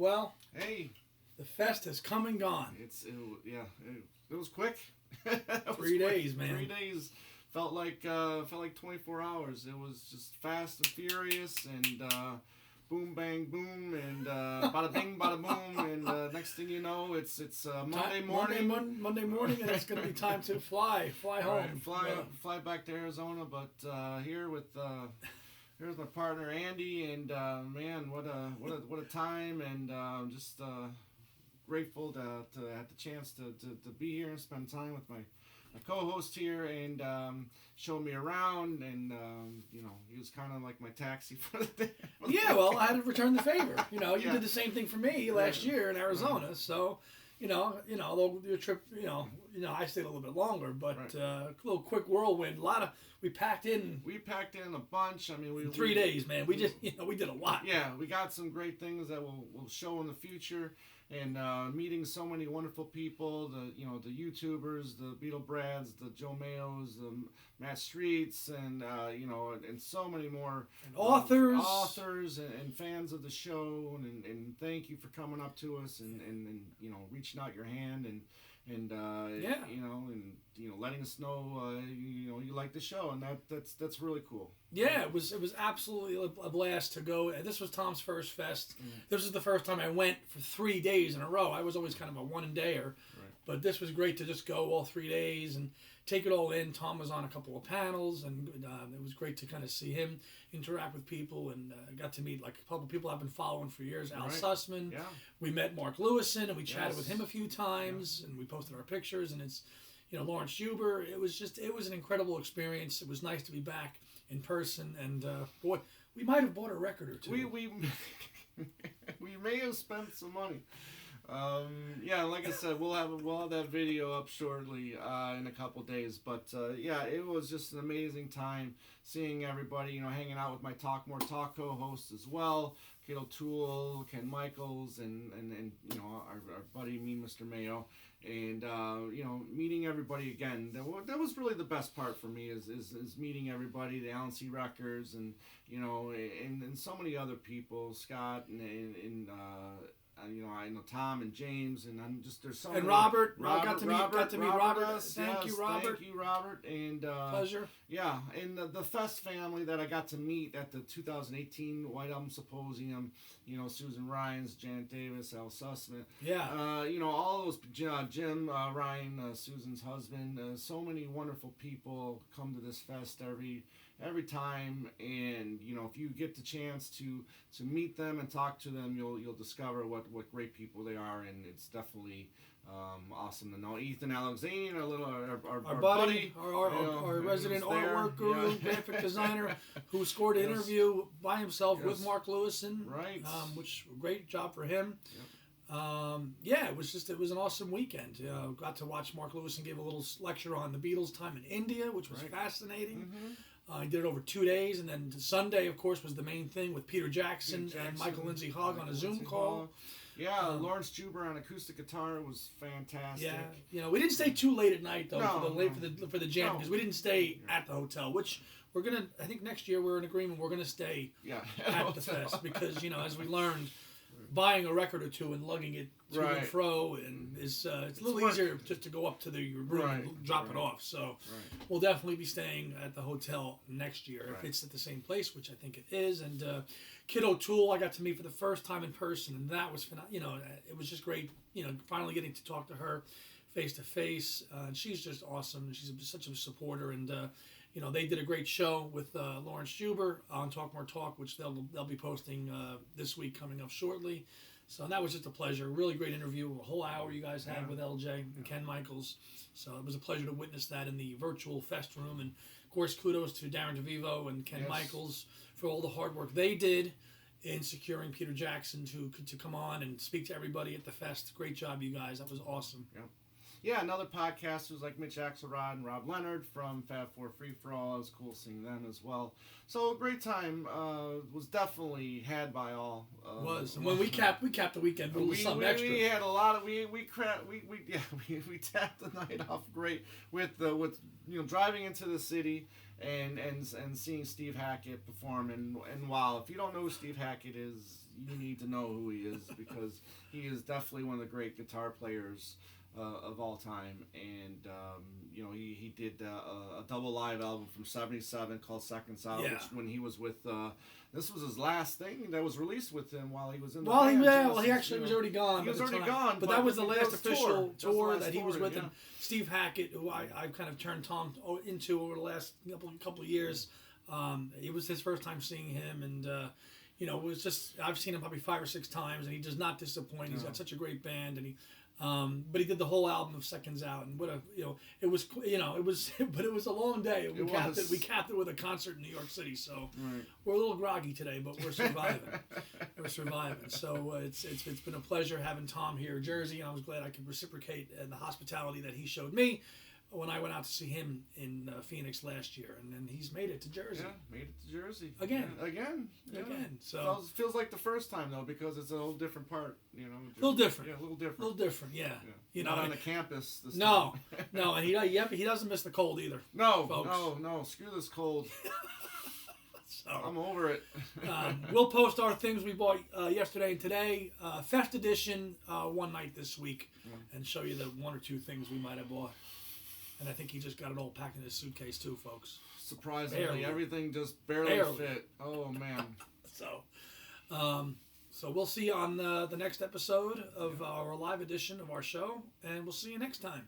Well, Hey, the fest has come and gone. It was quick. 3 days, man. 3 days felt like 24 hours. It was just fast and furious, and boom, bang, boom, and bada bing, bada boom, and next thing you know, it's Monday morning. Monday morning, and it's going to be time to fly home. Right, fly back to Arizona, but here's my partner Andy, and man, what a time, and just grateful to have the chance to be here and spend time with my co-host here, and showed me around, and he was kind of like my taxi for the day. Yeah, well, I had to return the favor. You did the same thing for me last year in Arizona, so. Although your trip, I stayed a little bit longer, but a little quick whirlwind. We packed in. We packed in a bunch. I mean, 3 days, man. We just, we did a lot. Yeah, we got some great things that we'll show in the future, and meeting so many wonderful people. The YouTubers, the Beatle Brads, the Joe Mayos, the Matt Streets, and and so many more and authors and fans of the show, and thank you for coming up to us and reaching out your hand and letting us know you like the show, and that's really cool. Yeah, it was absolutely a blast to go. This was Tom's first fest. This is the first time I went for 3 days in a row. I was always kind of a one-dayer, but this was great to just go all 3 days and take it all in. Tom was on a couple of panels, and it was great to kind of see him interact with people, and got to meet like a couple of people I've been following for years. Al Sussman. Yeah. We met Mark Lewison, and we chatted with him a few times, and we posted our pictures, and it's Lawrence Huber. It was an incredible experience. It was nice to be back in person, and boy, we might have bought a record or two. We may have spent some money. Like I said, we'll have that video up shortly in a couple days. But it was just an amazing time seeing everybody. Hanging out with my Talk More Talk co-hosts as well, Kate O'Toole, Ken Michaels, and our buddy Mr. Mayo, and meeting everybody again. That was really the best part for me is meeting everybody, the Alan C. Records, and and so many other people, Scott and I know Tom and James, and I'm just there's so and many. Robert. I got to meet Robert. Thank you, Robert, and pleasure. Yeah, and the Fest family that I got to meet at the 2018 White Album Symposium. Susan Rhines, Janet Davis, Al Sussman. Yeah. All those Jim Ryan, Susan's husband. So many wonderful people come to this fest every time, and if you get the chance to meet them and talk to them, you'll discover what great people they are, and it's definitely awesome to know Ethan Alexanian, our buddy, our resident artwork guru, graphic designer, who scored an interview by himself with Mark Lewison, right? Which great job for him. Yep. It was an awesome weekend. Got to watch Mark Lewison give a little lecture on the Beatles' time in India, which was fascinating. Mm-hmm. He did it over 2 days, and then Sunday, of course, was the main thing with Peter Jackson and Michael Lindsay Hogg on a Zoom call. Yeah, Lawrence Juber on acoustic guitar was fantastic. Yeah, we didn't stay too late at night though for the jam, because we didn't stay at the hotel, which we're gonna. I think next year we're in agreement. We're gonna stay at the fest because as we learned, buying a record or two and lugging it to and fro, and it's a little easier just to go up to your room and drop it off. So we'll definitely be staying at the hotel next year if it's at the same place, which I think it is. And Kid O'Toole, I got to meet for the first time in person, and that was it was just great. Finally getting to talk to her face to face. She's just awesome. She's such a supporter, and they did a great show with Lawrence Huber on Talk More Talk, which they'll be posting this week coming up shortly. So that was just a pleasure. Really great interview, a whole hour you guys had with LJ and Ken Michaels. So it was a pleasure to witness that in the virtual fest room. And of course, kudos to Darren DeVivo and Ken Michaels for all the hard work they did in securing Peter Jackson to come on and speak to everybody at the fest. Great job, you guys. That was awesome. Yeah, another podcasters like Mitch Axelrod and Rob Leonard from Fab 4 Free For All. It was cool seeing them as well. So a great time was definitely had by all. Was, and when we capped the weekend with something extra. We had a lot of we tapped the night off great with driving into the city and seeing Steve Hackett perform, and wow, if you don't know who Steve Hackett is, you need to know who he is, because he is definitely one of the great guitar players of all time. And you know, he did a double live album from '77 called Seconds Out, which when he was with this was his last thing that was released with him while he was in the band. Well, he actually was already gone. He was already gone, but that was the last official tour that he was with. Yeah. And Steve Hackett, who I've kind of turned Tom into over the last couple of years, it was his first time seeing him, and you know, it was just, I've seen him probably 5 or 6 times, and he does not disappoint. He's got such a great band, and he. But he did the whole album of Seconds Out, and what a, you know, it was, you know, it was, but it was a long day. We capped it with a concert in New York City, so we're a little groggy today, but we're surviving. So it's been a pleasure having Tom here in Jersey, and I was glad I could reciprocate the hospitality that he showed me when I went out to see him in Phoenix last year, and then he's made it to Jersey. Yeah, made it to Jersey again. Yeah. So feels like the first time though, because it's a whole different part. You know, a little different. Yeah, a little different. Yeah. You know, not on the campus. This no, time. No, and he doesn't miss the cold either. No, folks. no. Screw this cold. So, I'm over it. We'll post our things we bought yesterday and today, Fest Edition, one night this week, and show you the 1 or 2 things we might have bought. And I think he just got it all packed in his suitcase too, folks. Surprisingly, everything just barely fit. Oh man. So we'll see you on the next episode of our live edition of our show, and we'll see you next time.